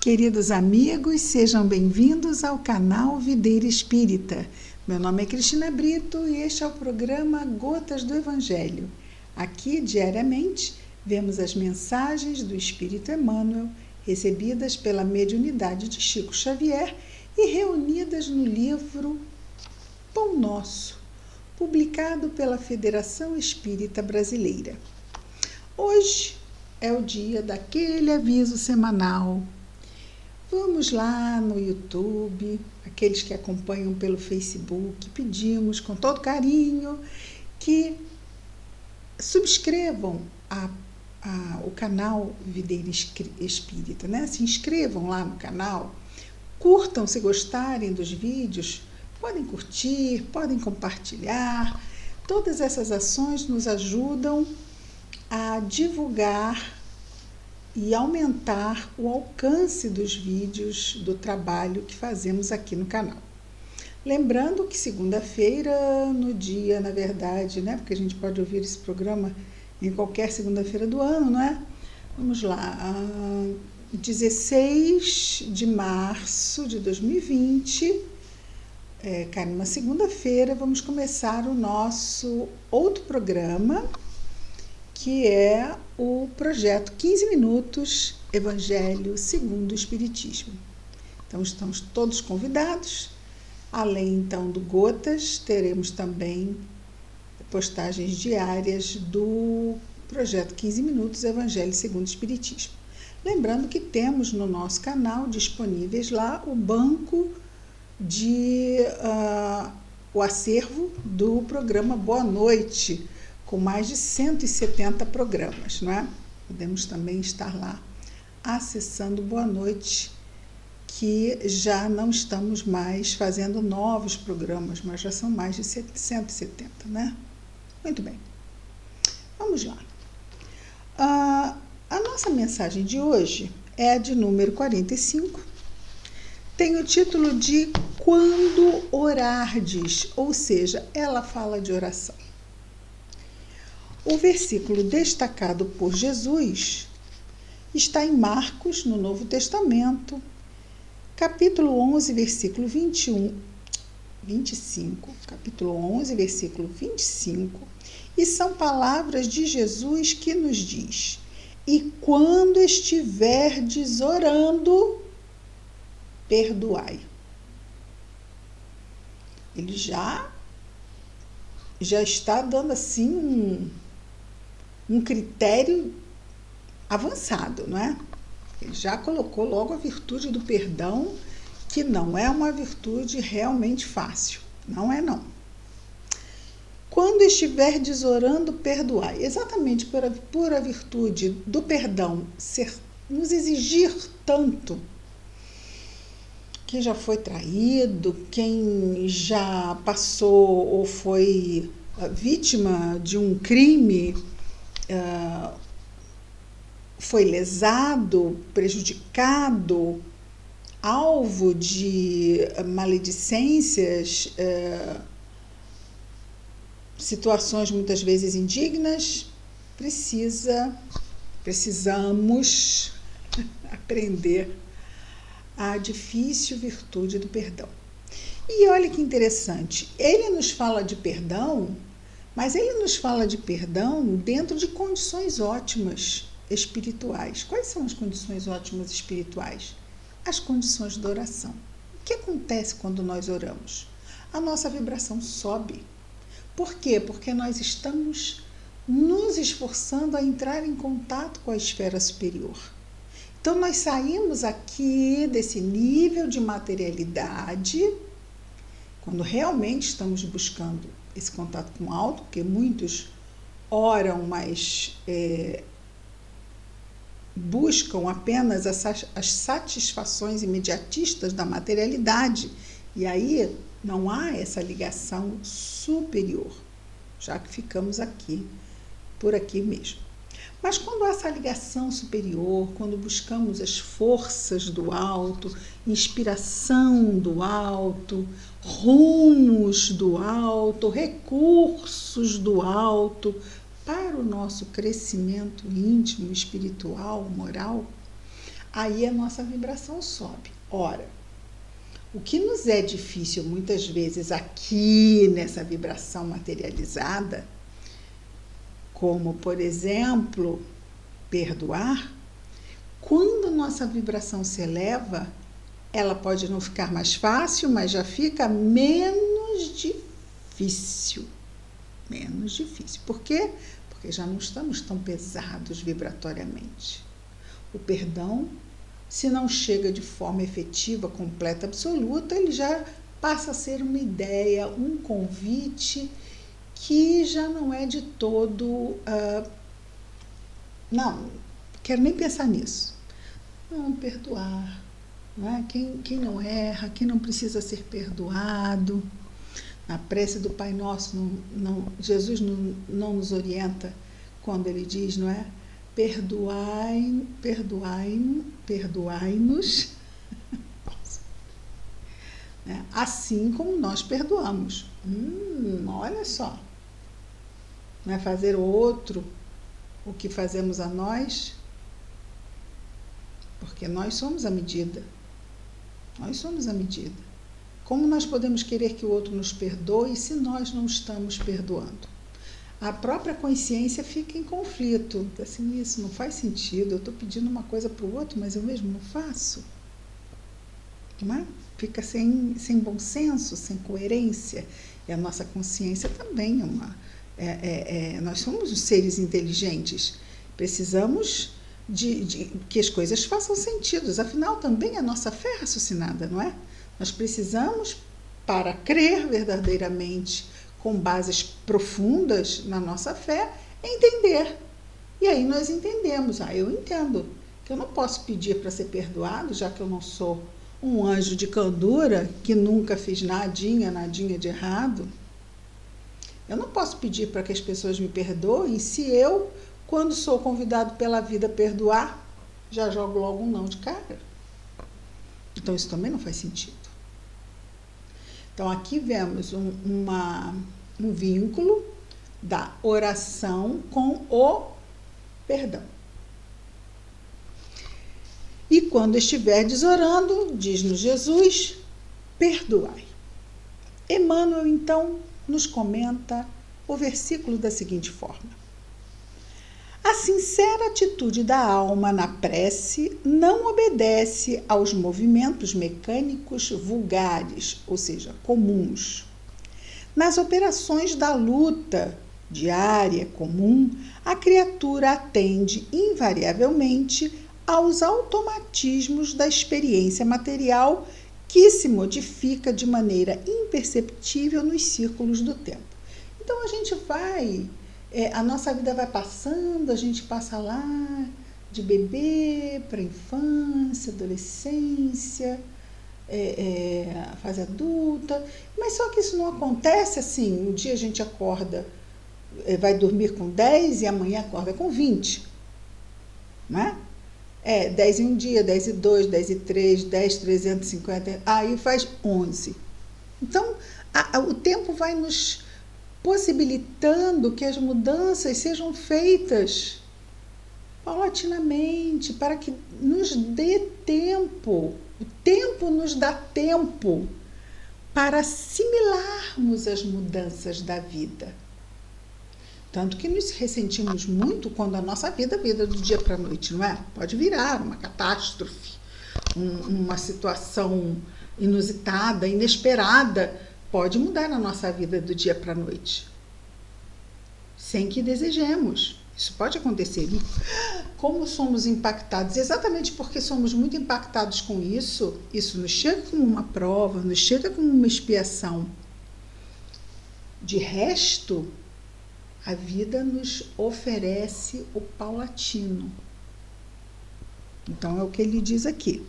Queridos amigos, sejam bem-vindos ao canal Videira Espírita. Meu nome é Cristina Brito e este é o programa Gotas do Evangelho. Aqui, diariamente, vemos as mensagens do Espírito Emmanuel, recebidas pela mediunidade de Chico Xavier e reunidas no livro Pão Nosso, publicado pela Federação Espírita Brasileira. Hoje é o dia daquele aviso semanal. Vamos lá no YouTube, aqueles que acompanham pelo Facebook, pedimos com todo carinho que subscrevam o canal Videira Espírita, né? Se inscrevam lá no canal, curtam se gostarem dos vídeos, podem curtir, podem compartilhar. Todas essas ações nos ajudam a divulgar e aumentar o alcance dos vídeos do trabalho que fazemos aqui no canal. Lembrando que segunda-feira, no dia, na verdade, né? Porque a gente pode ouvir esse programa em qualquer segunda-feira do ano, não é? Vamos lá, 16 de março de 2020, numa segunda-feira, vamos começar o nosso outro programa, que é o projeto 15 Minutos Evangelho segundo o Espiritismo. Então, estamos todos convidados. Além, então, do Gotas, teremos também postagens diárias do projeto 15 Minutos Evangelho segundo o Espiritismo. Lembrando que temos no nosso canal disponíveis lá o banco o acervo do programa Boa Noite, com mais de 170 programas, não é? Podemos também estar lá acessando Boa Noite, que já não estamos mais fazendo novos programas, mas já são mais de 170, né? Muito bem. Vamos lá. A nossa mensagem de hoje é a de número 45. Tem o título de Quando Orardes, ou seja, ela fala de oração. O versículo destacado por Jesus está em Marcos, no Novo Testamento, capítulo 11, versículo 25, capítulo 11, versículo 25, e são palavras de Jesus que nos diz: e quando estiverdes orando, perdoai. Ele já está dando assim um critério avançado, não é? Ele já colocou logo a virtude do perdão, que não é uma virtude realmente fácil. Não é, não. Quando estiverdes orando, perdoai. Exatamente por a virtude do perdão nos exigir tanto. Quem já foi traído, quem já passou ou foi vítima de um crime, foi lesado, prejudicado, alvo de maledicências, situações muitas vezes indignas, precisamos aprender a difícil virtude do perdão. E olha que interessante, ele nos fala de perdão, mas ele nos fala de perdão dentro de condições ótimas espirituais. Quais são as condições ótimas espirituais? As condições da oração. O que acontece quando nós oramos? A nossa vibração sobe. Por quê? Porque nós estamos nos esforçando a entrar em contato com a esfera superior. Então, nós saímos aqui desse nível de materialidade, quando realmente estamos buscando esse contato com o alto, porque muitos oram, mas buscam apenas as satisfações imediatistas da materialidade, e aí não há essa ligação superior, já que ficamos aqui, por aqui mesmo. Mas quando há essa ligação superior, quando buscamos as forças do alto, inspiração do alto, rumos do alto, recursos do alto, para o nosso crescimento íntimo, espiritual, moral, aí a nossa vibração sobe. Ora, o que nos é difícil muitas vezes aqui nessa vibração materializada, como, por exemplo, perdoar, quando nossa vibração se eleva, ela pode não ficar mais fácil, mas já fica menos difícil. Menos difícil. Por quê? Porque já não estamos tão pesados vibratoriamente. O perdão, se não chega de forma efetiva, completa, absoluta, ele já passa a ser uma ideia, um convite que já não é de todo... não quero nem pensar nisso. Não, perdoar. Não é? Quem não erra, quem não precisa ser perdoado. Na prece do Pai Nosso, Jesus não nos orienta quando ele diz, não é? Perdoai-nos, assim como nós perdoamos. Olha só. Não é fazer o outro o que fazemos a nós, porque nós somos a medida. Nós somos a medida. Como nós podemos querer que o outro nos perdoe se nós não estamos perdoando? A própria consciência fica em conflito. Assim, isso não faz sentido. Eu estou pedindo uma coisa para o outro, mas eu mesmo não faço. Não é? Fica sem bom senso, sem coerência. E a nossa consciência também é uma... nós somos os seres inteligentes. Precisamos de que as coisas façam sentido. Afinal, também a nossa fé é raciocinada, não é? Nós precisamos, para crer verdadeiramente, com bases profundas na nossa fé, entender. E aí nós entendemos. Eu entendo que eu não posso pedir para ser perdoado, já que eu não sou um anjo de candura, que nunca fiz nadinha de errado. Eu não posso pedir para que as pessoas me perdoem se eu, quando sou convidado pela vida a perdoar, já jogo logo um não de cara. Então isso também não faz sentido. Então aqui vemos um vínculo da oração com o perdão. E quando estiverdes orando, diz-nos Jesus, perdoai. Emmanuel, então, nos comenta o versículo da seguinte forma: a sincera atitude da alma na prece não obedece aos movimentos mecânicos vulgares, ou seja, comuns. Nas operações da luta diária comum, a criatura atende invariavelmente aos automatismos da experiência material que se modifica de maneira imperceptível nos círculos do tempo. Então a gente vai... a nossa vida vai passando, a gente passa lá de bebê para infância, adolescência, fase adulta, mas só que isso não acontece assim. Um dia a gente acorda, vai dormir com 10 e amanhã acorda com 20, não é? 10 em um dia, 10 e 2, 10 e 3, 10, 350, aí faz 11. Então, o tempo vai nos possibilitando que as mudanças sejam feitas paulatinamente, para que nos dê tempo. O tempo nos dá tempo para assimilarmos as mudanças da vida. Tanto que nos ressentimos muito quando a nossa vida vira do dia para a noite, não é? Pode virar uma catástrofe, uma situação inusitada, inesperada, pode mudar a nossa vida do dia para a noite, sem que desejemos. Isso pode acontecer. E como somos impactados? Exatamente porque somos muito impactados com isso, isso nos chega como uma prova, nos chega como uma expiação. De resto, a vida nos oferece o paulatino. Então, é o que ele diz aqui.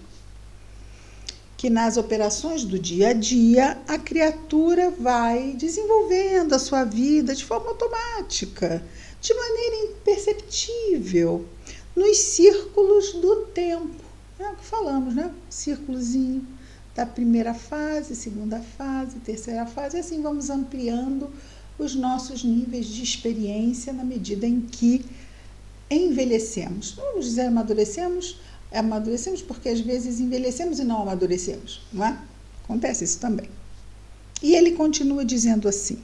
Que nas operações do dia a dia, a criatura vai desenvolvendo a sua vida de forma automática, de maneira imperceptível, nos círculos do tempo. É o que falamos, né? Círculozinho da primeira fase, segunda fase, terceira fase, e assim vamos ampliando os nossos níveis de experiência na medida em que envelhecemos. Vamos dizer, amadurecemos Amadurecemos porque às vezes envelhecemos e não amadurecemos, não é? Acontece isso também. E ele continua dizendo assim: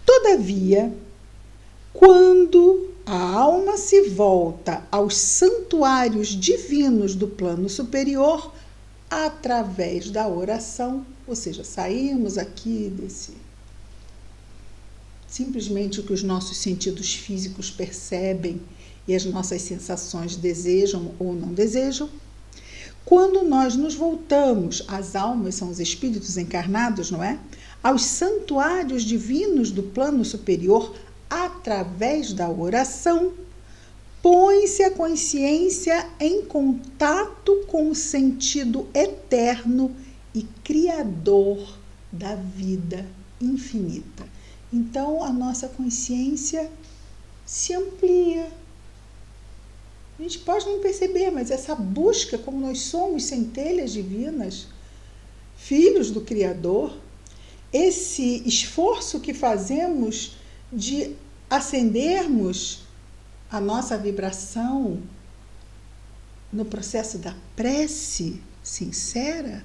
todavia, quando a alma se volta aos santuários divinos do plano superior, através da oração, ou seja, saímos aqui desse simplesmente o que os nossos sentidos físicos percebem e as nossas sensações desejam ou não desejam. Quando nós nos voltamos, as almas são os espíritos encarnados, não é? Aos santuários divinos do plano superior, através da oração, põe-se a consciência em contato com o sentido eterno e criador da vida infinita. Então, a nossa consciência se amplia. A gente pode não perceber, mas essa busca, como nós somos centelhas divinas, filhos do Criador, esse esforço que fazemos de acendermos a nossa vibração no processo da prece sincera,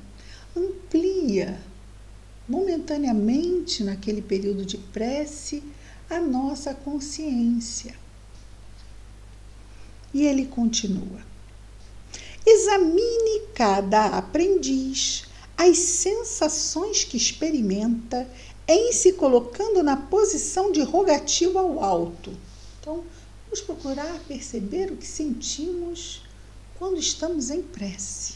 amplia momentaneamente, naquele período de prece, a nossa consciência. E ele continua: examine cada aprendiz as sensações que experimenta em se colocando na posição de rogativa ao alto. Então, vamos procurar perceber o que sentimos quando estamos em prece,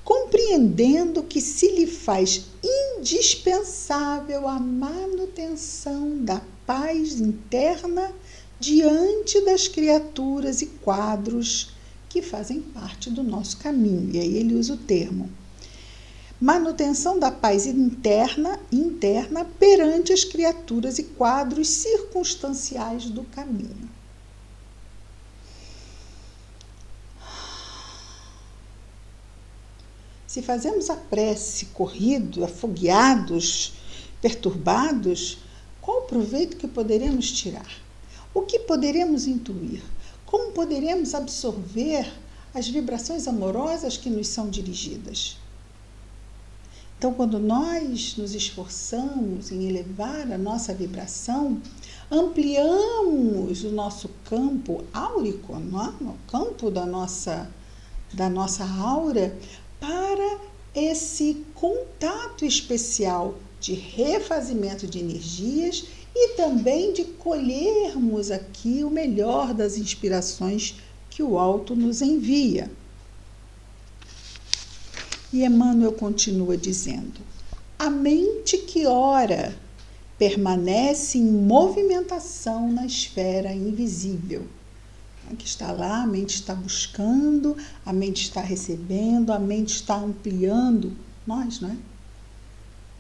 compreendendo que se lhe faz indispensável a manutenção da paz interna diante das criaturas e quadros que fazem parte do nosso caminho. E aí ele usa o termo manutenção da paz interna perante as criaturas e quadros circunstanciais do caminho. Se fazemos a prece corrido, afogueados, perturbados, qual o proveito que poderemos tirar? O que poderemos intuir? Como poderemos absorver as vibrações amorosas que nos são dirigidas? Então, quando nós nos esforçamos em elevar a nossa vibração, ampliamos o nosso campo áurico, não é? O campo da nossa aura, para esse contato especial de refazimento de energias e também de colhermos aqui o melhor das inspirações que o alto nos envia. E Emmanuel continua dizendo: a mente que ora permanece em movimentação na esfera invisível. Que está lá, a mente está buscando, a mente está recebendo, a mente está ampliando. Nós, não é?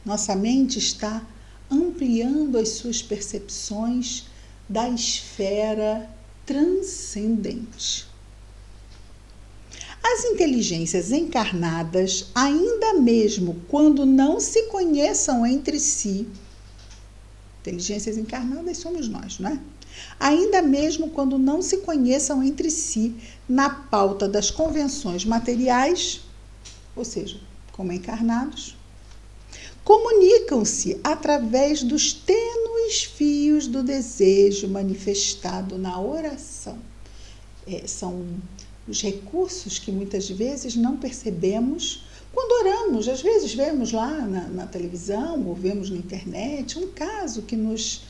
Nossa mente está ampliando as suas percepções da esfera transcendente. As inteligências encarnadas, ainda mesmo quando não se conheçam entre si, inteligências encarnadas somos nós, não é? Ainda mesmo quando não se conheçam entre si na pauta das convenções materiais, ou seja, como encarnados, comunicam-se através dos tênues fios do desejo manifestado na oração. São os recursos que muitas vezes não percebemos quando oramos. Às vezes vemos lá na televisão ou vemos na internet um caso que nos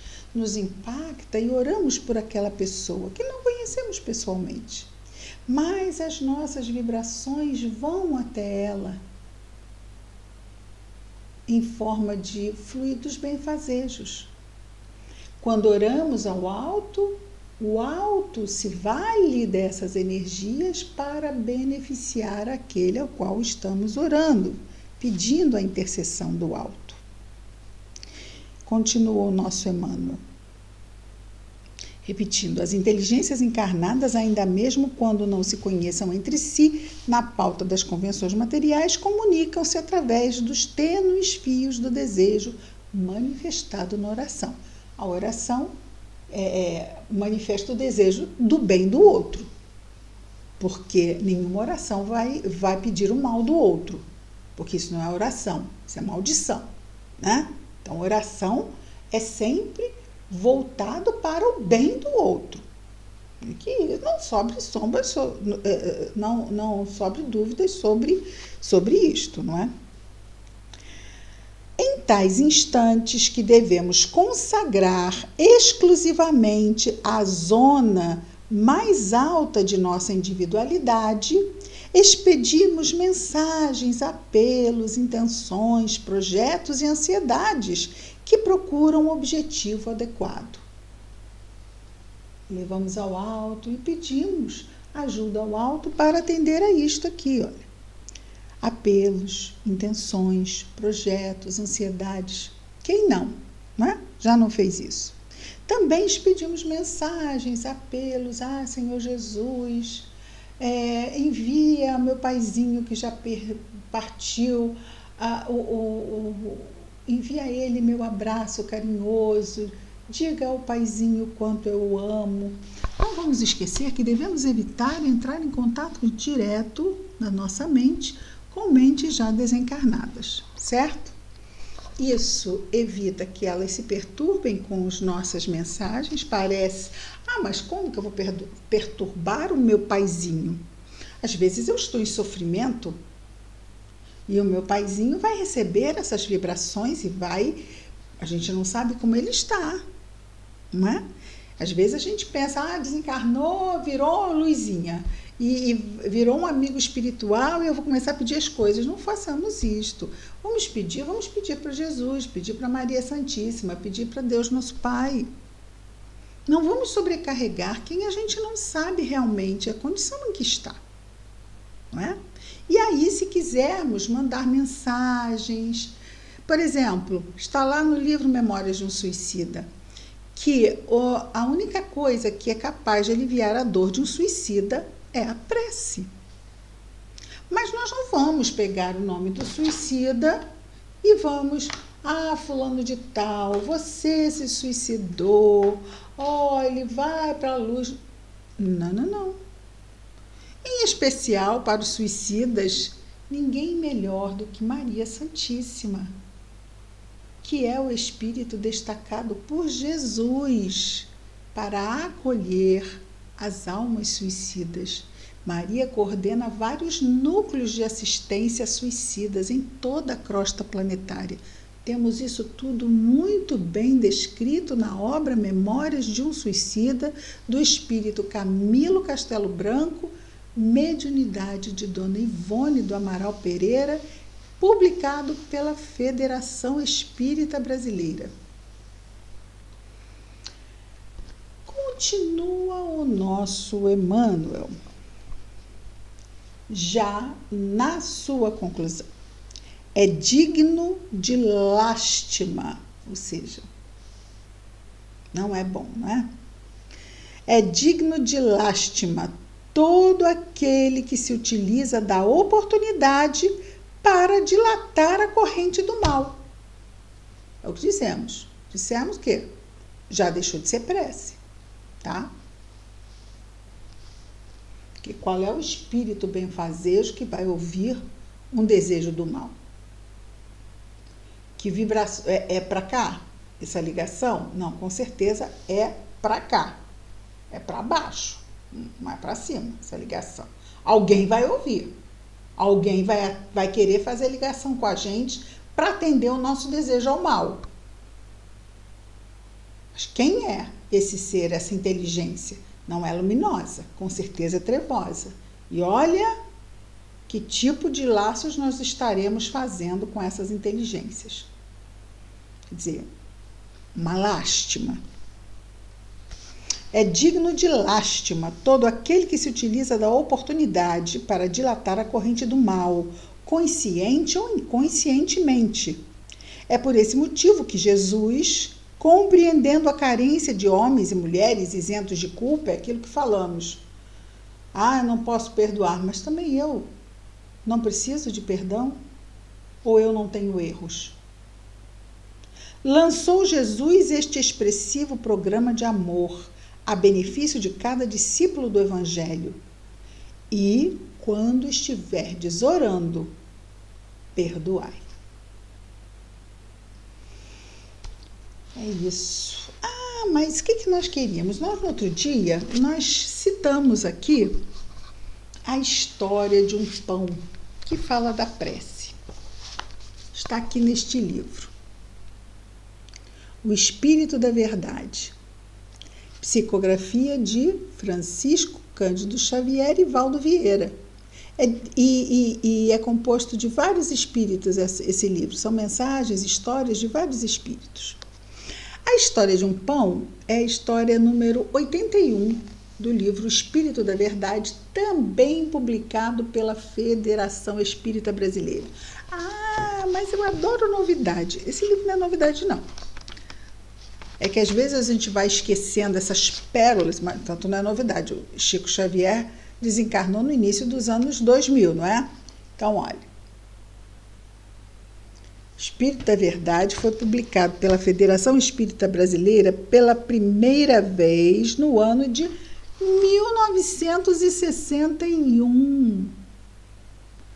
impacta e oramos por aquela pessoa que não conhecemos pessoalmente. Mas as nossas vibrações vão até ela em forma de fluidos benfazejos. Quando oramos ao alto, o alto se vale dessas energias para beneficiar aquele ao qual estamos orando, pedindo a intercessão do alto. Continuou o nosso Emmanuel, repetindo: as inteligências encarnadas, ainda mesmo quando não se conheçam entre si na pauta das convenções materiais, comunicam-se através dos tênues fios do desejo manifestado na oração. A oração manifesta o desejo do bem do outro, porque nenhuma oração vai pedir o mal do outro, porque isso não é oração, isso é maldição, né? Então, oração é sempre voltado para o bem do outro, que não sobre dúvidas sobre isto, não é? Em tais instantes que devemos consagrar exclusivamente a zona mais alta de nossa individualidade, expedimos mensagens, apelos, intenções, projetos e ansiedades que procuram um objetivo adequado. Levamos ao alto e pedimos ajuda ao alto para atender a isto aqui, olha. Apelos, intenções, projetos, ansiedades. Quem não, né? Já não fez isso. Também expedimos mensagens, apelos. Senhor Jesus, envia meu paizinho que já partiu, envia a ele meu abraço carinhoso, diga ao paizinho quanto eu o amo. Não vamos esquecer que devemos evitar entrar em contato direto na nossa mente com mentes já desencarnadas, certo? Isso evita que elas se perturbem com as nossas mensagens. Parece, mas como que eu vou perturbar o meu paizinho? Às vezes eu estou em sofrimento e o meu paizinho vai receber essas vibrações e a gente não sabe como ele está, não é? Às vezes a gente pensa, desencarnou, virou luzinha e virou um amigo espiritual e eu vou começar a pedir as coisas. Não façamos isto. Vamos pedir para Jesus, pedir para Maria Santíssima, pedir para Deus nosso Pai. Não vamos sobrecarregar quem a gente não sabe realmente a condição em que está, não é? E aí, se quisermos mandar mensagens, por exemplo, está lá no livro Memórias de um Suicida, que a única coisa que é capaz de aliviar a dor de um suicida é a prece. Mas nós não vamos pegar o nome do suicida e vamos, fulano de tal, você se suicidou, ele vai para a luz. Não. Em especial para os suicidas, ninguém melhor do que Maria Santíssima, que é o espírito destacado por Jesus para acolher as almas suicidas. Maria coordena vários núcleos de assistência a suicidas em toda a crosta planetária. Temos isso tudo muito bem descrito na obra Memórias de um Suicida, do espírito Camilo Castelo Branco, mediunidade de Dona Ivone do Amaral Pereira, publicado pela Federação Espírita Brasileira. Continua o nosso Emmanuel, já na sua conclusão. É digno de lástima, ou seja, não é bom, não é? É digno de lástima todo aquele que se utiliza da oportunidade para dilatar a corrente do mal. É o que dissemos. Dissemos que já deixou de ser prece, tá? Que qual é o espírito benfazejo que vai ouvir um desejo do mal? Que vibração é para cá? Essa ligação? Não, com certeza é para cá. É para baixo, não é para cima essa ligação. Alguém vai ouvir. Alguém vai querer fazer ligação com a gente para atender o nosso desejo ao mal. Mas quem é esse ser, essa inteligência? Não é luminosa, com certeza é trevosa. E olha que tipo de laços nós estaremos fazendo com essas inteligências. Quer dizer, uma lástima. É digno de lástima todo aquele que se utiliza da oportunidade para dilatar a corrente do mal, consciente ou inconscientemente. É por esse motivo que Jesus, compreendendo a carência de homens e mulheres isentos de culpa, é aquilo que falamos. Não posso perdoar, mas também eu não preciso de perdão? Ou eu não tenho erros? Lançou Jesus este expressivo programa de amor, a benefício de cada discípulo do Evangelho. E, quando estiverdes orando, perdoai. É isso. Mas o que nós queríamos? Nós, no outro dia, nós citamos aqui a história de um pão que fala da prece. Está aqui neste livro. O Espírito da Verdade. Psicografia de Francisco Cândido Xavier e Valdo Vieira. E é composto de vários espíritos esse livro. São mensagens, histórias de vários espíritos. A história de um pão é a história número 81 do livro Espírito da Verdade, também publicado pela Federação Espírita Brasileira. Mas eu adoro novidade. Esse livro não é novidade, não. É que às vezes a gente vai esquecendo essas pérolas, mas tanto não é novidade. O Chico Xavier desencarnou no início dos anos 2000, não é? Então, olha. Espírito da Verdade foi publicado pela Federação Espírita Brasileira pela primeira vez no ano de 1961.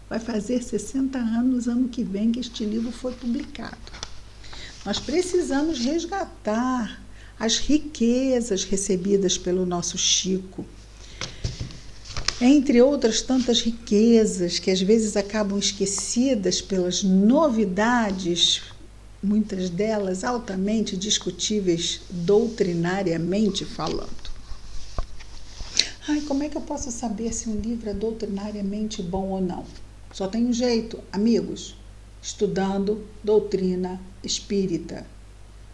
Vai fazer 60 anos ano que vem que este livro foi publicado. Nós precisamos resgatar as riquezas recebidas pelo nosso Chico. Entre outras tantas riquezas que às vezes acabam esquecidas pelas novidades, muitas delas altamente discutíveis doutrinariamente falando. Como é que eu posso saber se um livro é doutrinariamente bom ou não? Só tem um jeito, amigos, estudando doutrina espírita.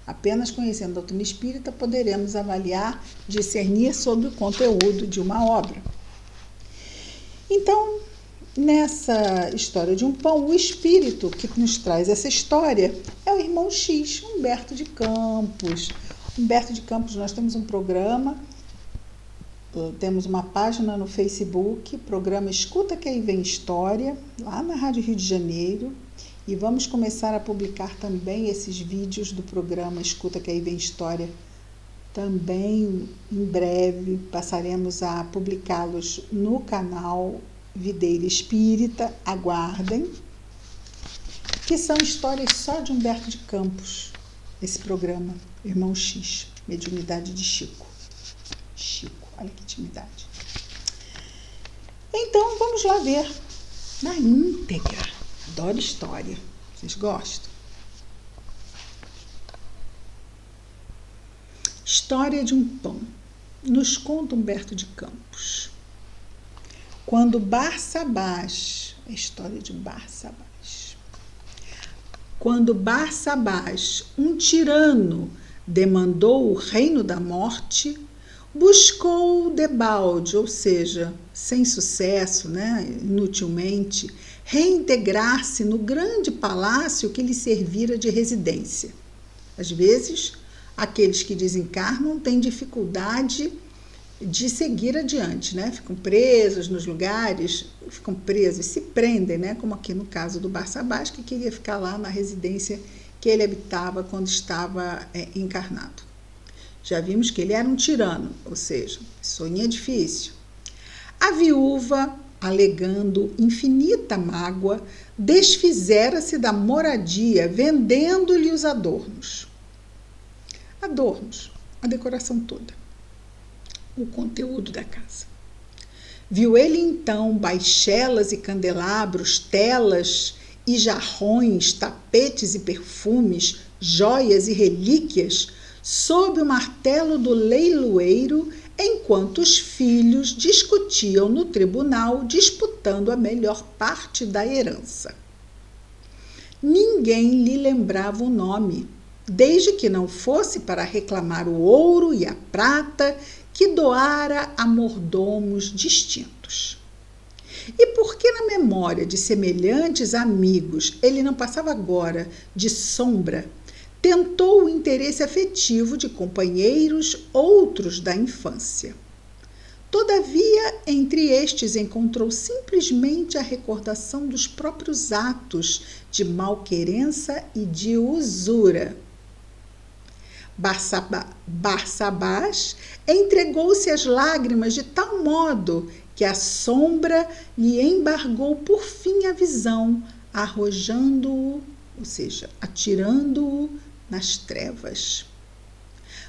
Apenas conhecendo a doutrina espírita poderemos avaliar, discernir sobre o conteúdo de uma obra. Então, nessa história de um pão, o espírito que nos traz essa história é o irmão X, Humberto de Campos. Humberto de Campos, nós temos um programa, temos uma página no Facebook, programa Escuta Que Aí Vem História, lá na Rádio Rio de Janeiro, e vamos começar a publicar também esses vídeos do programa Escuta Que Aí Vem História. Também, em breve, passaremos a publicá-los no canal Videira Espírita, aguardem, que são histórias só de Humberto de Campos, esse programa, Irmão X, Mediunidade de Chico. Chico, olha que intimidade. Então, vamos lá ver na íntegra. Adoro história. Vocês gostam? História de um pão. Nos conta Humberto de Campos. Quando Barsabás, a história de Barsabás. Quando Barsabás, um tirano, demandou o reino da morte, buscou debalde, ou seja, sem sucesso, inutilmente, reintegrar-se no grande palácio que lhe servira de residência. Às vezes, aqueles que desencarnam têm dificuldade de seguir adiante, ficam presos nos lugares, ficam presos, se prendem, como aqui no caso do Barsabás, que queria ficar lá na residência que ele habitava quando estava encarnado. Já vimos que ele era um tirano, ou seja, sonha difícil. A viúva, alegando infinita mágoa, desfizera-se da moradia, vendendo-lhe os adornos. Adornos, a decoração toda, o conteúdo da casa. Viu ele então baixelas e candelabros, telas e jarrões, tapetes e perfumes, joias e relíquias, sob o martelo do leiloeiro, enquanto os filhos discutiam no tribunal, disputando a melhor parte da herança. Ninguém lhe lembrava o nome, desde que não fosse para reclamar o ouro e a prata que doara a mordomos distintos. E por que na memória de semelhantes amigos ele não passava agora de sombra, tentou o interesse afetivo de companheiros outros da infância. Todavia, entre estes encontrou simplesmente a recordação dos próprios atos de malquerença e de usura. Barsabás entregou-se às lágrimas de tal modo que a sombra lhe embargou por fim a visão, arrojando-o, ou seja, atirando-o nas trevas.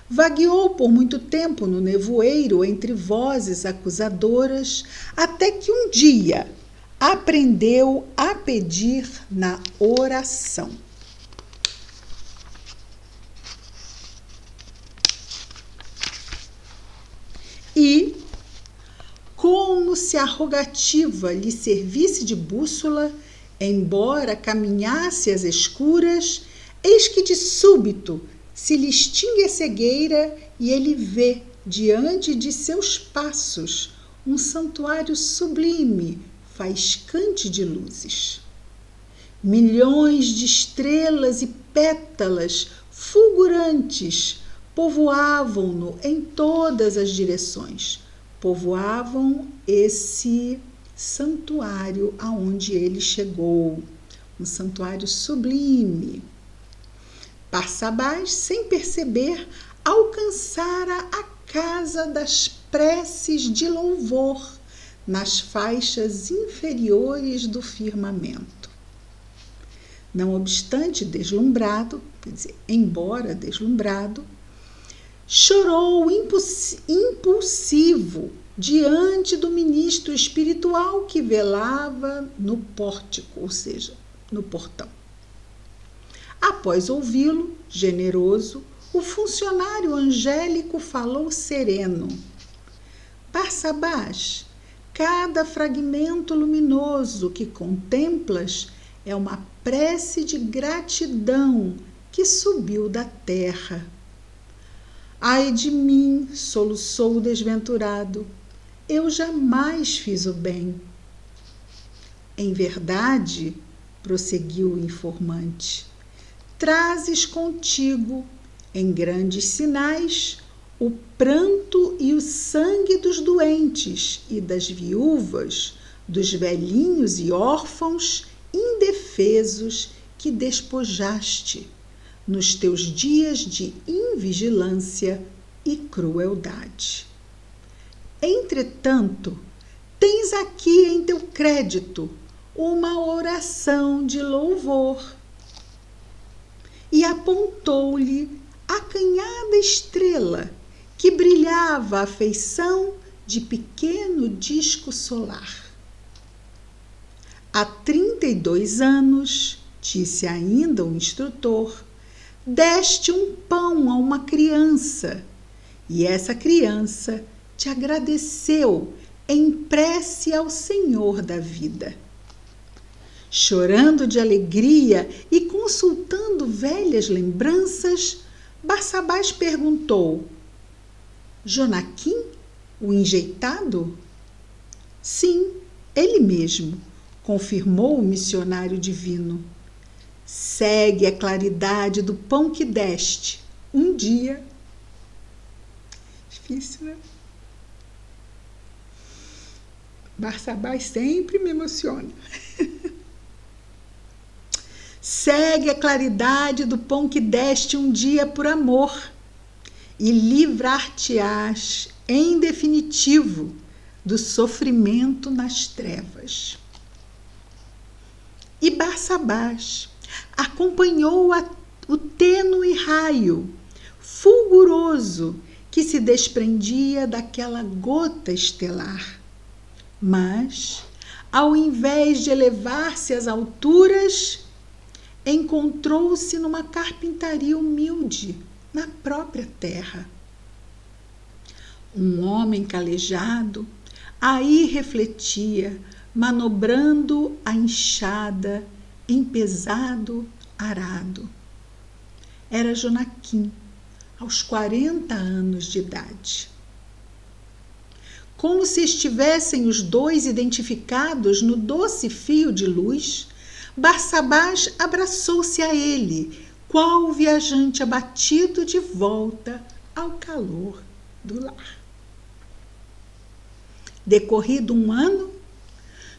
Vagueou por muito tempo no nevoeiro entre vozes acusadoras, até que um dia aprendeu a pedir na oração. E, como se a rogativa lhe servisse de bússola, embora caminhasse às escuras, eis que de súbito se lhe extingue a cegueira e ele vê, diante de seus passos, um santuário sublime, faiscante de luzes. Milhões de estrelas e pétalas fulgurantes povoavam-no em todas as direções. Povoavam esse santuário aonde ele chegou, um santuário sublime. Barsabás, sem perceber, alcançara a casa das preces de louvor nas faixas inferiores do firmamento. Não obstante deslumbrado, quer dizer, embora deslumbrado, chorou impulsivo diante do ministro espiritual que velava no pórtico, ou seja, no portão. Após ouvi-lo, generoso, o funcionário angélico falou sereno: Barsabás, cada fragmento luminoso que contemplas é uma prece de gratidão que subiu da terra. Ai de mim, soluçou o desventurado, eu jamais fiz o bem. Em verdade, prosseguiu o informante, trazes contigo, em grandes sinais, o pranto e o sangue dos doentes e das viúvas, dos velhinhos e órfãos indefesos que despojaste nos teus dias de invigilância e crueldade. Entretanto, tens aqui em teu crédito uma oração de louvor. E apontou-lhe a acanhada estrela que brilhava à feição de pequeno disco solar. Há 32 anos, disse ainda o instrutor, deste um pão a uma criança, e essa criança te agradeceu em prece ao Senhor da vida. Chorando de alegria e consultando velhas lembranças, Barsabás perguntou: Jonaquim, o enjeitado? Sim, ele mesmo, confirmou o missionário divino. Segue a claridade do pão que deste. Um dia. Difícil, né? Barsabás sempre me emociona. Segue a claridade do pão que deste um dia por amor, e livrar-te-ás, em definitivo, do sofrimento nas trevas. E Barsabás acompanhou o tênue raio fulguroso que se desprendia daquela gota estelar. Mas, ao invés de elevar-se às alturas, encontrou-se numa carpintaria humilde, na própria terra. Um homem calejado aí refletia, manobrando a enxada em pesado arado. Era Jonaquim, aos 40 anos de idade. Como se estivessem os dois identificados no doce fio de luz, Barsabás abraçou-se a ele, qual viajante abatido de volta ao calor do lar. Decorrido um ano,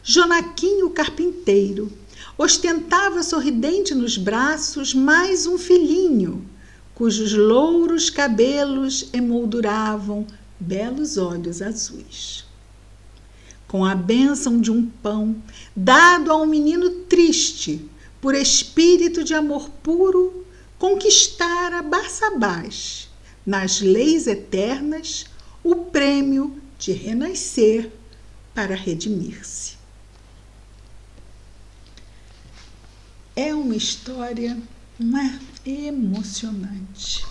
Jonaquim, o carpinteiro, ostentava sorridente nos braços mais um filhinho, cujos louros cabelos emolduravam belos olhos azuis. com a bênção de um pão dado a um menino triste, por espírito de amor puro, conquistara Barsabás, nas leis eternas, o prêmio de renascer para redimir-se. É uma história emocionante.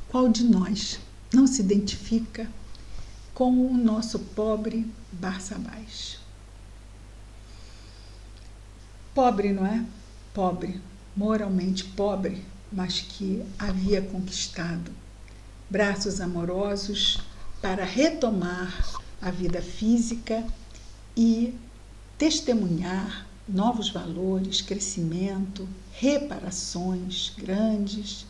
Qual de nós não se identifica com o nosso pobre Barsabás? Pobre, não é? Pobre, moralmente pobre, mas que havia conquistado braços amorosos para retomar a vida física e testemunhar novos valores, crescimento, reparações grandes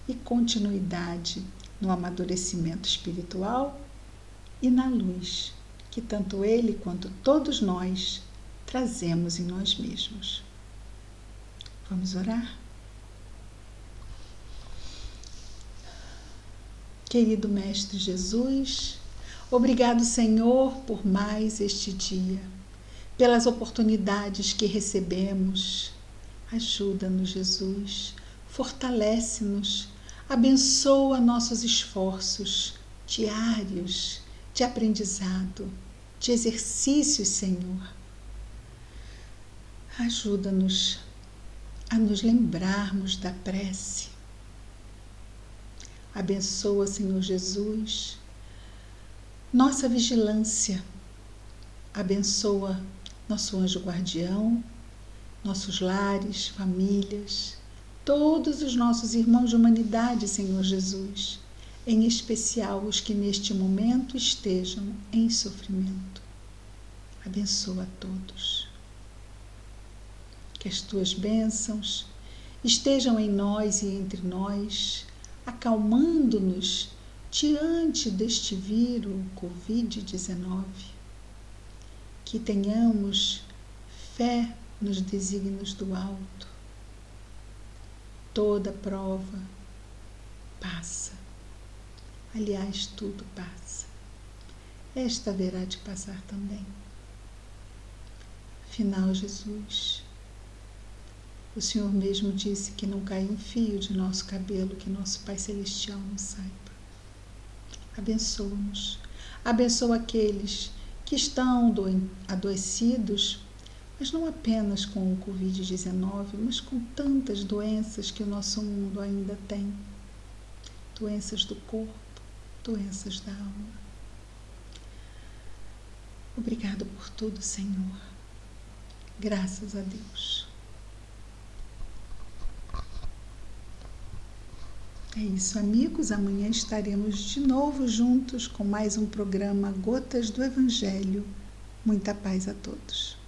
e continuidade no amadurecimento espiritual e na luz que tanto ele quanto todos nós trazemos em nós mesmos. Vamos orar? Querido Mestre Jesus, obrigado, Senhor, por mais este dia, pelas oportunidades que recebemos. Ajuda-nos, Jesus, fortalece-nos, abençoa nossos esforços diários de aprendizado, de exercícios, Senhor. Ajuda-nos a nos lembrarmos da prece. Abençoa, Senhor Jesus, nossa vigilância. Abençoa nosso anjo guardião, nossos lares, famílias, todos os nossos irmãos de humanidade, Senhor Jesus, em especial os que neste momento estejam em sofrimento. Abençoa a todos. Que as tuas bênçãos estejam em nós e entre nós, acalmando-nos diante deste vírus Covid-19. Que tenhamos fé nos desígnios do alto. Toda prova passa. Aliás, tudo passa. Esta haverá de passar também. Afinal, Jesus, o Senhor mesmo disse que não cai um fio de nosso cabelo que nosso Pai Celestial não saiba. Abençoa-nos. Abençoa aqueles que estão adoecidos, mas não apenas com o Covid-19, mas com tantas doenças que o nosso mundo ainda tem. Doenças do corpo, doenças da alma. Obrigado por tudo, Senhor. Graças a Deus. É isso, amigos. Amanhã estaremos de novo juntos com mais um programa Gotas do Evangelho. Muita paz a todos.